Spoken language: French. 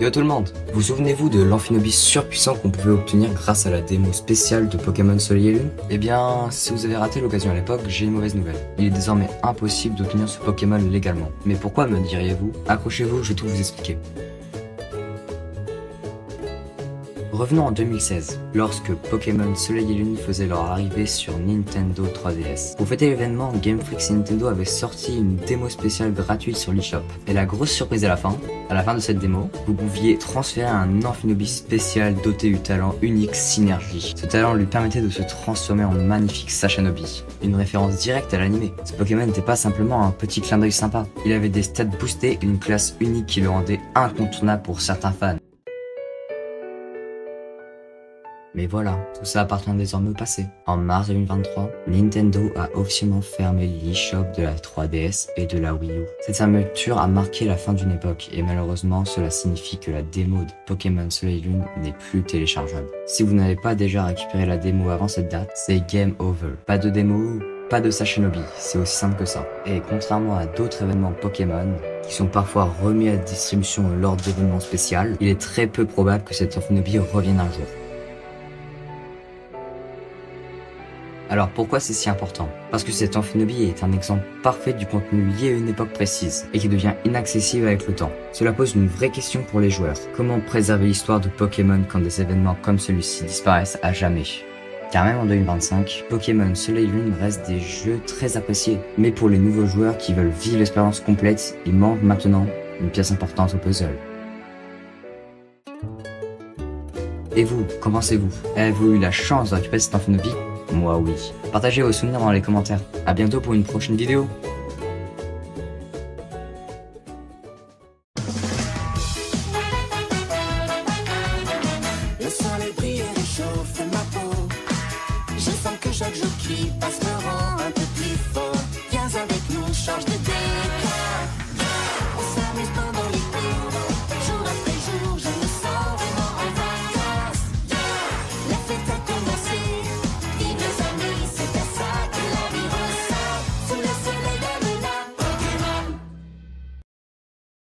Yo tout le monde, vous souvenez-vous de l'Amphinobis surpuissant qu'on pouvait obtenir grâce à la démo spéciale de Pokémon Soleil et Lune? Eh bien, si vous avez raté l'occasion à l'époque, j'ai une mauvaise nouvelle. Il est désormais impossible d'obtenir ce Pokémon légalement. Mais pourquoi, me diriez-vous? Accrochez-vous, je vais tout vous expliquer. Revenons en 2016, lorsque Pokémon Soleil et Lune faisaient leur arrivée sur Nintendo 3DS. Pour fêter l'événement, Game Freak et Nintendo avaient sorti une démo spéciale gratuite sur l'eShop. Et la grosse surprise à la fin de cette démo, vous pouviez transférer un Amphinobis spécial doté du talent unique Synergie. Ce talent lui permettait de se transformer en magnifique Sashanobi. Une référence directe à l'animé. Ce Pokémon n'était pas simplement un petit clin d'œil sympa. Il avait des stats boostés et une classe unique qui le rendait incontournable pour certains fans. Mais voilà, tout ça appartient désormais au passé. En mars 2023, Nintendo a officiellement fermé l'eShop de la 3DS et de la Wii U. Cette fermeture a marqué la fin d'une époque et malheureusement cela signifie que la démo de Pokémon Soleil et Lune n'est plus téléchargeable. Si vous n'avez pas déjà récupéré la démo avant cette date, c'est game over. Pas de démo, pas de Sashanobi, c'est aussi simple que ça. Et contrairement à d'autres événements Pokémon, qui sont parfois remis à distribution lors d'événements spéciaux, il est très peu probable que cette Amphinobis revienne un jour. Alors pourquoi c'est si important? Parce que cette Amphinobis est un exemple parfait du contenu lié à une époque précise, et qui devient inaccessible avec le temps. Cela pose une vraie question pour les joueurs. Comment préserver l'histoire de Pokémon quand des événements comme celui-ci disparaissent à jamais? Car même en 2025, Pokémon Soleil et Lune reste des jeux très appréciés. Mais pour les nouveaux joueurs qui veulent vivre l'expérience complète, il manque maintenant une pièce importante au puzzle. Et vous, qu'en pensez-vous? Avez-vous eu la chance de récupérer cette Amphinobis? Moi oui. Partagez vos souvenirs dans les commentaires. A bientôt pour une prochaine vidéo. Le soleil brille et réchauffe ma peau. Je sens que chaque jour